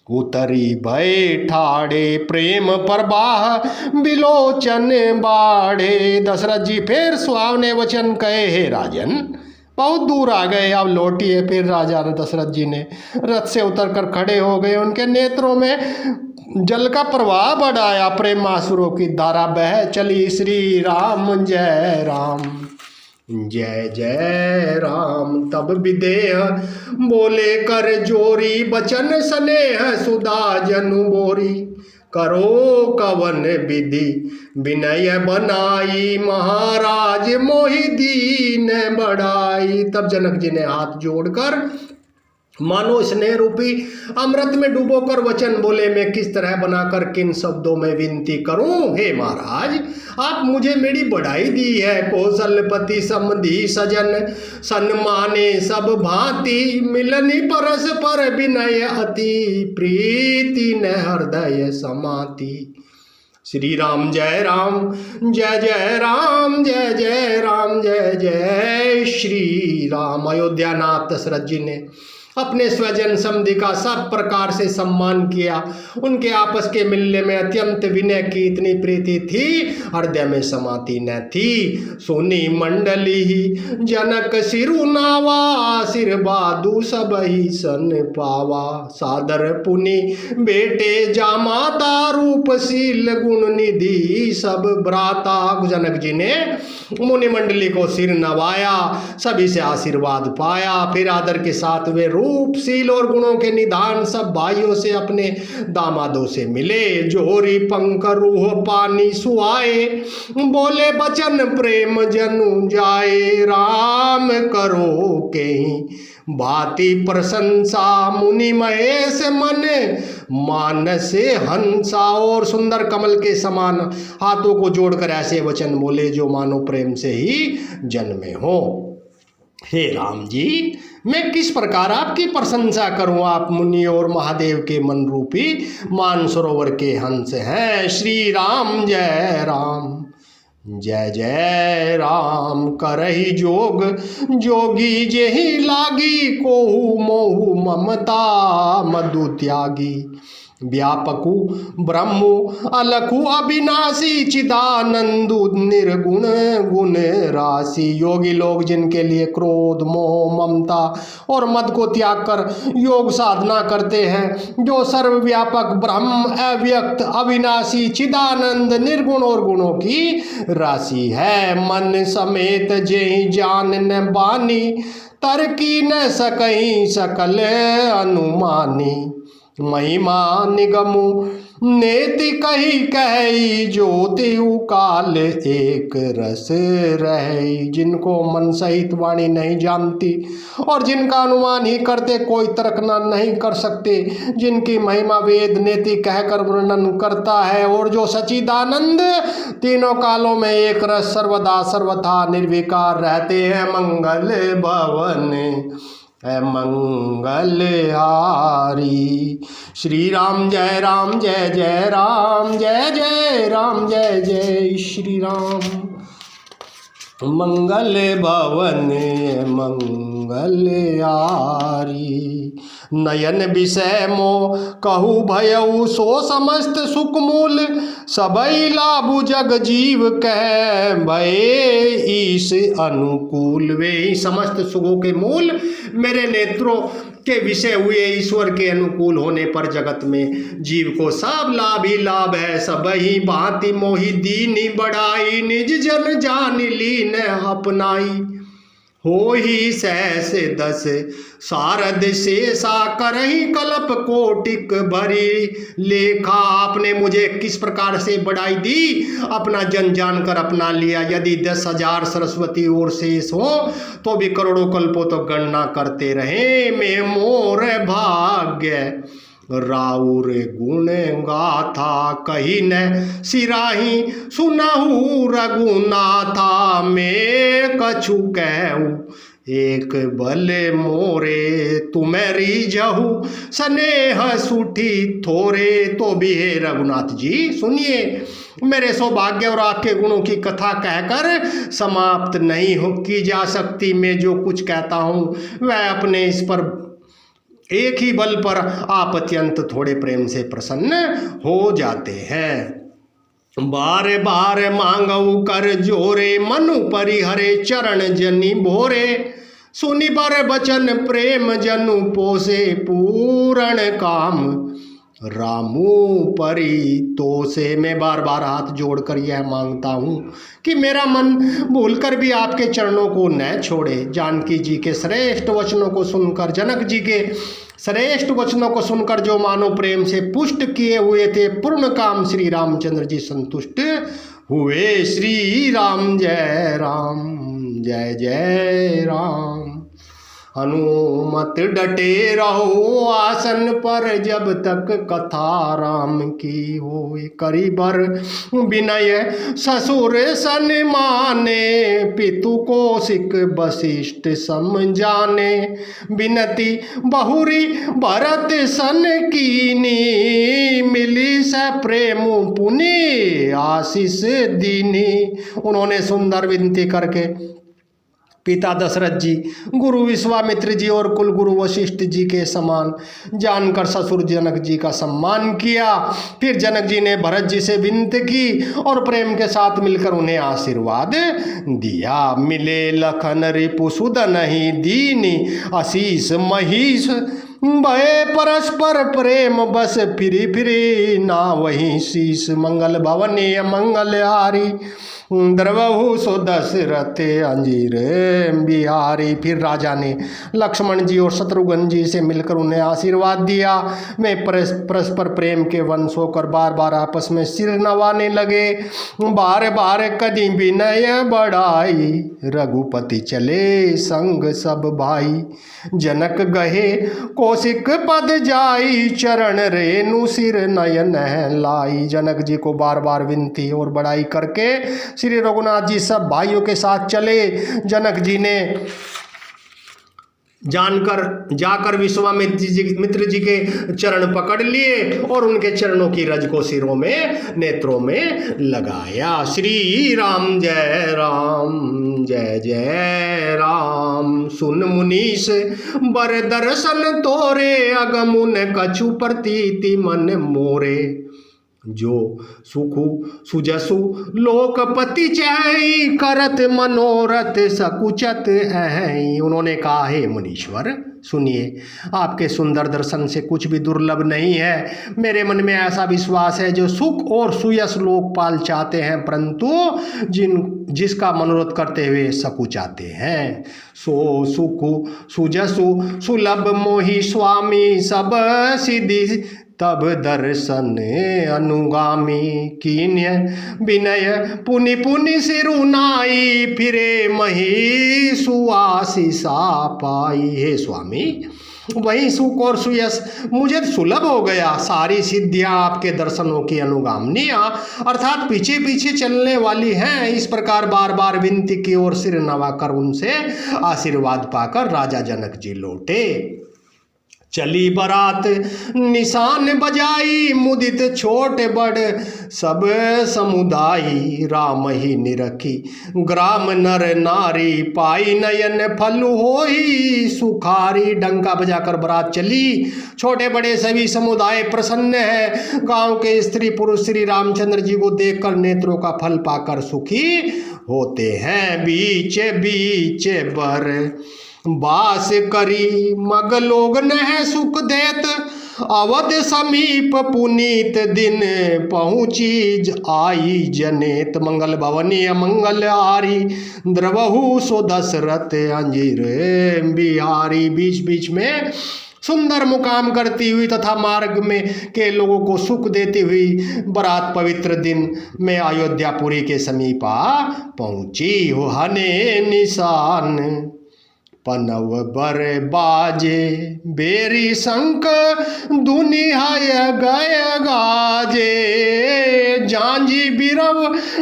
उतरी भय ठाड़े, प्रेम प्रवाह बिलोचन बाढ़े। दशरथ जी फिर सुहावने वचन कहे, हे राजन बहुत दूर आ गए, अब लौटिए। फिर राजा दशरथ जी ने रथ से उतरकर खड़े हो गए। उनके नेत्रों में जल का प्रवाह बढ़ाया, प्रेमासुरों की धारा बह चली। श्री राम जय राम, जय जय राम। तब विदेह बोले कर जोरी, बचन स्नेह सुधा जनु बोरी। करो कवन विधि विनय बनाई, महाराज मोहि दीन बढ़ाई। तब जनक जी ने हाथ जोड़कर मानो स्नेह रूपी अमृत में डूबोकर वचन बोले, मैं किस तरह बनाकर किन शब्दों में विनती करूं। हे महाराज, आप मुझे मेरी बढ़ाई दी है। कौशलपति समधि सजन, सन्माने सब भांति। मिलनी परस पर विनय अति, प्रीति न हृदय समाति। श्री राम जय राम, जय जय राम, जय जय राम, जय जय श्री राम। अयोध्यानाथ दशरथ जी ने अपने स्वजन समधि का सब प्रकार से सम्मान किया। उनके आपस के मिलने में अत्यंत विनय की इतनी प्रीति थी, हृदय में समाति न थी। सोनी मंडली ही जनक सिरु नावा, आशीर्वादु सब ही सन पावा। सादर पुनि बेटे जामाता, रूपशील गुण निधि सब भ्राता। जनक जी ने मुनि मंडली को सिर नवाया, सभी से आशीर्वाद पाया। फिर आदर के साथ वे रूपशील और गुणों के निधान सब भाइयों से, अपने दामादों से मिले। जोरी पंख रूह पानी सुहाए, बोले बचन प्रेम जनु जाए। राम करो के भांति प्रशंसा, मुनि महेश मन मानसे हंसा। और सुंदर कमल के समान हाथों को जोड़कर ऐसे वचन बोले जो मानो प्रेम से ही जन्मे हो। हे राम जी, मैं किस प्रकार आपकी प्रशंसा करूं। आप मुनि और महादेव के मन रूपी मानसरोवर के हंस हैं। श्री राम जय राम, जय जय राम। करहि जोग जोगी जेहि लागी, कोहु मोहु ममता मधु त्यागी। व्यापकु ब्रह्मु अलखु अविनाशी, चिदानंदु निर्गुण गुण राशि। योगी लोग जिनके लिए क्रोध मोह ममता और मद को त्याग कर योग साधना करते हैं, जो सर्वव्यापक ब्रह्म अव्यक्त अविनाशी चिदानंद निर्गुण और गुणों की राशि है। मन समेत जेहि जान न बानी, तरकी न सकहीं सकल अनुमानी। महिमा निगमु नेति कही कही, ज्योति काल एक रस रही। जिनको मन सहित वाणी नहीं जानती और जिनका अनुमान ही करते कोई तर्कना नहीं कर सकते, जिनकी महिमा वेद नेति कहकर वर्णन करता है, और जो सच्चिदानंद तीनों कालों में एक रस सर्वदा सर्वथा निर्विकार रहते हैं। मंगल भवन मंगल हारी। श्री राम जय राम, जय जय राम, जय जय राम, जय जय श्री राम। मंगल भवन मंगल हारी। नयन विषय मो कहु भयउ, सो समस्त सुख मूल सबई लाभु जग जीव कह। भय ईश अनुकूल, वे ही समस्त सुखों के मूल मेरे नेत्रों के विषय हुए। ईश्वर के अनुकूल होने पर जगत में जीव को सब लाभ ही लाभ है। सब ही भांति मोहि दीनी बढ़ाई, निज जन जान लीन अपनाई। हो ही सहस दस सारद शेषा, करही कल्प कोटिक भरी लेखा। आपने मुझे किस प्रकार से बढ़ाई दी, अपना जन जानकर अपना लिया। यदि 10,000 सरस्वती और शेष हो तो भी करोड़ों कल्पों तो गणना करते रहे। मैं मोर भाग्य राउर गुण गाथा, कही न सिराही सुनहु रघुनाथा। मैं कछु कहूँ एक बल मोरे, तुम्हें जहू स्नेह सुठी थोरे। तो भी हे रघुनाथ जी सुनिए, मेरे सौभाग्य और आपके गुणों की कथा कहकर समाप्त नहीं की जा सकती। मैं जो कुछ कहता हूँ वह अपने इस पर एक ही बल पर आप अत्यंत थोड़े प्रेम से प्रसन्न हो जाते हैं। बार बार मांगऊ कर जोरे, मनु परिहरे चरण जनि भोरे। सुनि बर बचन प्रेम जनु पोसे, पूरण काम रामू परी तो से मैं बार बार हाथ जोड़कर यह मांगता हूँ कि मेरा मन भूलकर भी आपके चरणों को न छोड़े। जानकी जी के श्रेष्ठ वचनों को सुनकर, जनक जी के श्रेष्ठ वचनों को सुनकर जो मानव प्रेम से पुष्ट किए हुए थे, पूर्ण काम श्री रामचंद्र जी संतुष्ट हुए। श्री राम जय राम, जय जय राम। हनुमत डटे रहो आसन पर जब तक कथा राम की होए। करी बर विनय ससुर सन माने, पितु कौशिक वशिष्ठ समझाने। बिनती बहुरी भरत सन कीनी, मिली स प्रेम पुनि आशीष दीनी। उन्होंने सुंदर विनती करके पिता दशरथ जी, गुरु विश्वामित्र जी और कुल गुरु वशिष्ठ जी के समान जानकर ससुर जनक जी का सम्मान किया। फिर जनक जी ने भरत जी से विनती की और प्रेम के साथ मिलकर उन्हें आशीर्वाद दिया। मिले लखन रिपु सुदन ही दीनी, आशीष महिष भय परस्पर प्रेम बस फिरी फिरी ना वही शीश। मंगल भवनीय मंगल हारी, द्रवहु सो दशरथ अंजीर बिहारी। फिर राजा ने लक्ष्मण जी और शत्रुघ्न जी से मिलकर उन्हें आशीर्वाद दिया। वे परस्पर प्रेम के वंश होकर बार बार आपस में सिर नवाने लगे। बार बार कदी विनय बढ़ाई, रघुपति चले संग सब भाई। जनक गहे कौशिक पद जाई, चरण रेणु सिर नयन लाई। जनक जी को बार बार विनती और बड़ाई करके श्री रघुनाथ जी सब भाइयों के साथ चले। जनक जी ने जाकर विश्वामित्र जी के चरण पकड़ लिए और उनके चरणों की रज को सिरों में, नेत्रों में लगाया। श्री राम जय राम, जय जय राम। सुन मुनीष बर दर्शन तोरे, अगमुन कछु प्रतीति मन मोरे। जो सुखु सुजसु लोकपति चाही, करत मनोरथ सकुचत है। उन्होंने कहा, हे मुनीश्वर सुनिए, आपके सुंदर दर्शन से कुछ भी दुर्लभ नहीं है। मेरे मन में ऐसा विश्वास है, जो सुख और सुयस लोकपाल चाहते हैं, परंतु जिसका मनोरथ करते हुए सकुचाते हैं। सो सुखु सुजसु सुलभ मोहि स्वामी, सब सिद्धि तब दर्शन अनुगामी। कीन्य विनय पुनि पुनि सिरुनाई, फिरे मही सुआशीषा पाई। हे स्वामी, वही सुख और सुयस मुझे सुलभ हो गया। सारी सिद्धियां आपके दर्शनों की अनुगामिनियां अर्थात पीछे पीछे चलने वाली हैं। इस प्रकार बार बार विनती की और सिर नवाकर उनसे आशीर्वाद पाकर राजा जनक जी लौटे। चली बारात निशान बजाई, मुदित छोट बड़ सब समुदायी। राम ही निरखी ग्राम नर नारी, पाई नयन फल होई सुखारी। डंका बजाकर बारात चली, छोटे बड़े सभी समुदाय प्रसन्न है। गांव के स्त्री पुरुष श्री रामचंद्र जी को देखकर नेत्रों का फल पाकर सुखी होते हैं। बीच बीच बर बास करी, मग लोग नह सुख देत, अवध समीप पुनीत दिन पहुँची आई जनेत। मंगल भवनीय मंगल हारी, द्रवहु सो दशरथ अंजीर बिहारी। बीच बीच में सुंदर मुकाम करती हुई तथा मार्ग में के लोगों को सुख देती हुई बारात पवित्र दिन में अयोध्यापुरी के समीप आ पहुँची। हो हने निशान पनव बर बाजे, बेरी शंख दुनिहाय गय गाजे। जांजी बिरव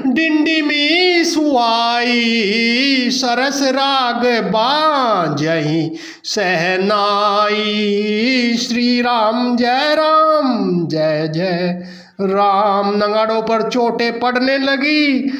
डिंडी में सुआई, सरस राग बाजही सहनाई। श्री राम जय राम, जय जय राम। नगाड़ों पर चोटें पड़ने लगी,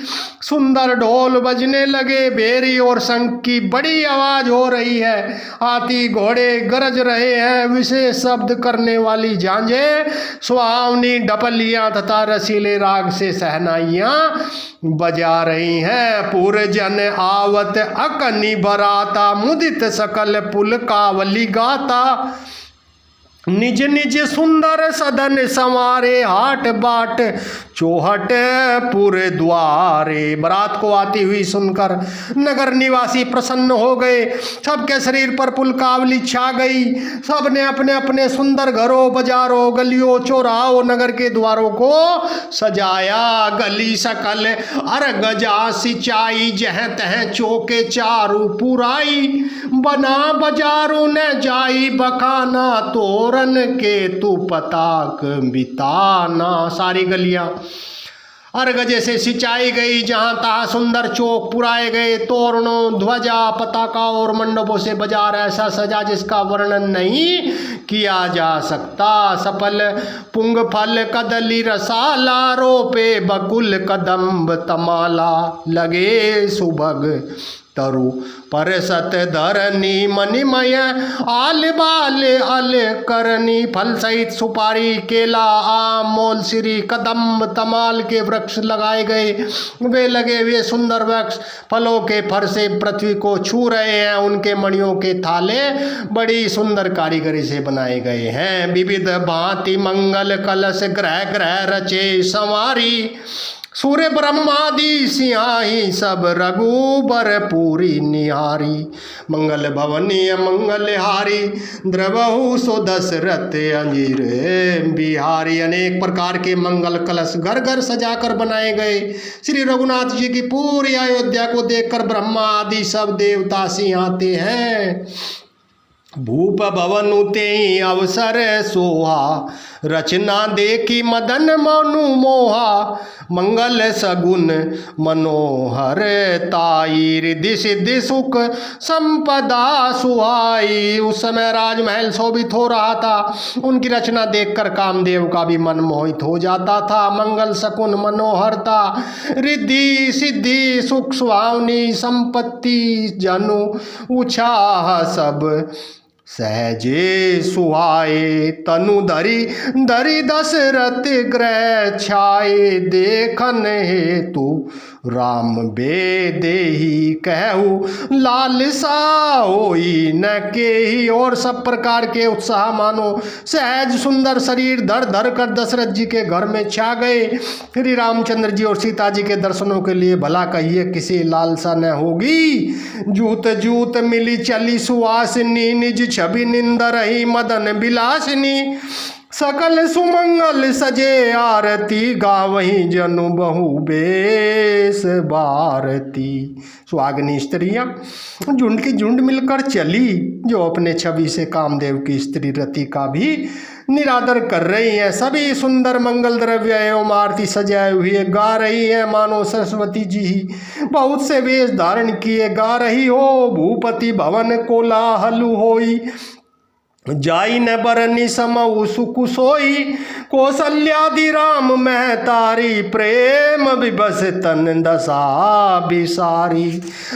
सुंदर ढोल बजने लगे, बेरी और शंख की बड़ी आवाज हो रही है। हाथी घोड़े गरज रहे हैं, विशेष शब्द करने वाली झांझे, सुहावनी डपलियां तथा रसीले राग से सहनाइयां बजा रही हैं। पूर जन आवत अकनी बराता, मुदित सकल पुल कावली गाता। निज निज सुंदर सदन संवारे, हाट बाट चौहट पुर द्वारे। बारात को आती हुई सुनकर नगर निवासी प्रसन्न हो गए। सबके शरीर पर पुलकावली छा गई। सबने अपने अपने सुंदर घरों, बाजारों, गलियों, चौराहों, नगर के द्वारों को सजाया। गली सकल अर्घ जा सिंचाई, जह तह चौके चारू पुराई। बना बाजारों न जाई बखाना, तोरन के तू पताक बिताना। सारी गलियां अर्घ जैसे सिंचाई गई, जहां तहां सुंदर चौक पुराए गए। तोरणों, ध्वजा, पताका और मंडपों से बाजार ऐसा सजा जिसका वर्णन नहीं किया जा सकता। सफल पुंग फल कदली रसाला, रोपे बकुल कदम्ब तमाला। लगे सुभग तरु परसत धरनी, मणिमय आल बाल अल करनी। फल सहित सुपारी, केला, आम, मोलसिरी, कदम्ब, तमाल के वृक्ष लगाए गए। वे लगे हुए सुंदर वृक्ष फलों के फर से पृथ्वी को छू रहे हैं। उनके मणियों के थाले बड़ी सुंदर कारीगरी से बनाए गए हैं। विविध भांति मंगल कलश, ग्रह ग्रह रचे संवारी। सूर्य ब्रह्मादि सिंहाही, सब रघुबर पूरी निहारी। मंगल भवनीय मंगलहारी, द्रवहु सो दशरथ अंजीर बिहारी। अनेक प्रकार के मंगल कलश घर घर सजाकर बनाए गए। श्री रघुनाथ जी की पूरी अयोध्या को देखकर ब्रह्मा आदि सब देवता सिंहाते हैं। भूप भवन उते अवसर सोहा, रचना देखी मदन मनु मोहा। मंगल सगुन मनोहर ताई, रिद्धि सिद्धि सुख संपदा सुहाई। उस समय राजमहल शोभित हो रहा था। उनकी रचना देखकर कामदेव का भी मन मोहित हो जाता था। मंगल सकुन मनोहरता, रिद्धि सिद्धि सुख सुहावनी, संपत्ति जनु उछाह सब सहजे सुहाए। तनु धरी धरी दशरथ ग्रह छाए, देखन हेतु राम बेदेही। कहू लालसा होई न केही। और सब प्रकार के उत्साह मानो सहज सुंदर शरीर धर धर कर दशरथ जी के घर में छा गए। श्री रामचंद्र जी और सीता जी के दर्शनों के लिए भला कहिए किसी लालसा न होगी। जूत जूत मिली चली सुवासिनी, निज छवि निंद रही मदन बिलासिनी। सकल सुमंगल सजे आरती, गावहीं जनु बहु बेस भारती। सुहागिनी स्त्रियां झुंड की झुंड मिलकर चली, जो अपने छवि से कामदेव की स्त्री रति का भी निरादर कर रही हैं। सभी सुंदर मंगल द्रव्य एवं आरती सजाए हुए गा रही हैं, मानो सरस्वती जी ही बहुत से वेश धारण किए गा रही हो। भूपति भवन कोलाहल होई, जाई न बरनी समऊ सुख सोई। कौशल्यादि राम महतारी, प्रेम विबस तन दशा बिसारी।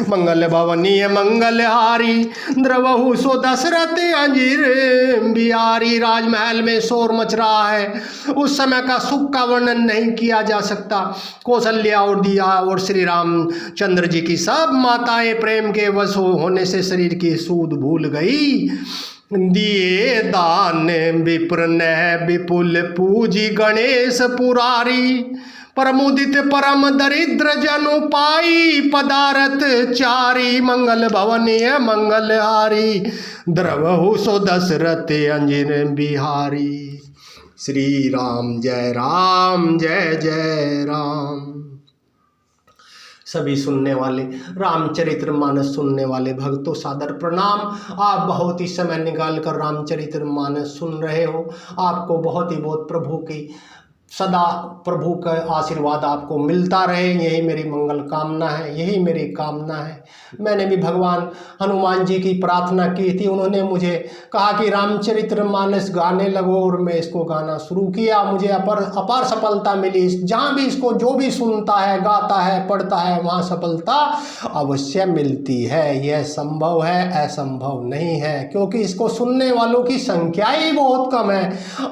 मंगल भवनीय मंगलहारी, द्रवहु सो दशरथ अंजीर बिहारी। राजमहल में शोर मच रहा है। उस समय का सुख का वर्णन नहीं किया जा सकता। कौशल्या और दिया और श्री रामचंद्र जी की सब माताएं प्रेम के वश होने से शरीर की सूध भूल गई। दिए दान विप्र ने विपुल पूजी, गणेश पुरारी। परमुदित परम दरिद्र जनु पाई, पदारथ चारी। मंगल भवनीय मंगलहारी, द्रवहु सो दशरथ अंजन बिहारी। श्री राम जय जय राम। सभी सुनने वाले रामचरितमानस सुनने वाले भक्तों सादर प्रणाम। आप बहुत ही समय निकाल कर रामचरितमानस सुन रहे हो। आपको बहुत ही बहुत प्रभु की सदा प्रभु का आशीर्वाद आपको मिलता रहे, यही मेरी मंगल कामना है, यही मेरी कामना है। मैंने भी भगवान हनुमान जी की प्रार्थना की थी। उन्होंने मुझे कहा कि रामचरितमानस गाने लगो और मैं इसको गाना शुरू किया। मुझे अपार सफलता मिली। जहाँ भी इसको जो भी सुनता है, गाता है, पढ़ता है, वहाँ सफलता अवश्य मिलती है। यह संभव है, असंभव नहीं है, क्योंकि इसको सुनने वालों की संख्या ही बहुत कम है।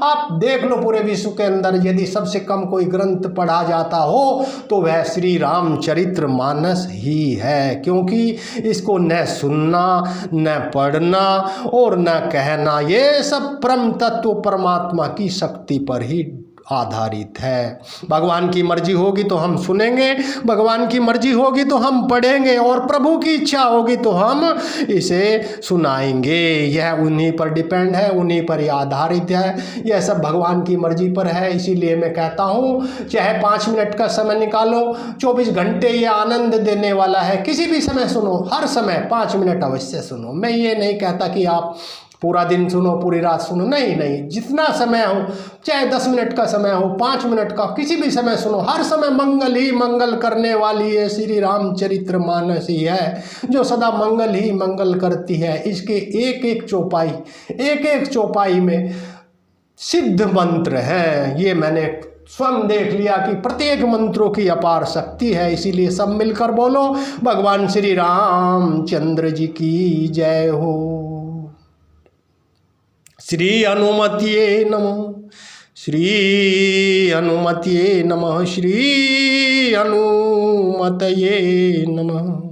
आप देख लो पूरे विश्व के अंदर यदि सबसे कम कोई ग्रंथ पढ़ा जाता हो तो वह श्री रामचरितमानस ही है, क्योंकि इसको न सुनना, न पढ़ना और न कहना, ये सब परम तत्व परमात्मा की शक्ति पर ही आधारित है। भगवान की मर्जी होगी तो हम सुनेंगे, भगवान की मर्जी होगी तो हम पढ़ेंगे, और प्रभु की इच्छा होगी तो हम इसे सुनाएंगे। यह उन्हीं पर डिपेंड है, उन्हीं पर ही आधारित है, यह सब भगवान की मर्जी पर है। इसीलिए मैं कहता हूँ, चाहे 5 मिनट का समय निकालो, 24 घंटे ये आनंद देने वाला है, किसी भी समय सुनो, हर समय 5 मिनट अवश्य सुनो। मैं ये नहीं कहता कि आप पूरा दिन सुनो, पूरी रात सुनो, नहीं नहीं, जितना समय हो, चाहे 10 मिनट का समय हो, 5 मिनट का, किसी भी समय सुनो, हर समय मंगल ही मंगल करने वाली ये श्री रामचरितमानस ही है, जो सदा मंगल ही मंगल करती है। इसके एक एक चौपाई में सिद्ध मंत्र हैं, ये मैंने स्वयं देख लिया कि प्रत्येक मंत्रों की अपार शक्ति है। इसीलिए सब मिलकर बोलो, भगवान श्री रामचंद्र जी की जय हो। श्री हनुमते नमः, श्री हनुमते नमः, श्री हनुमतये नमः।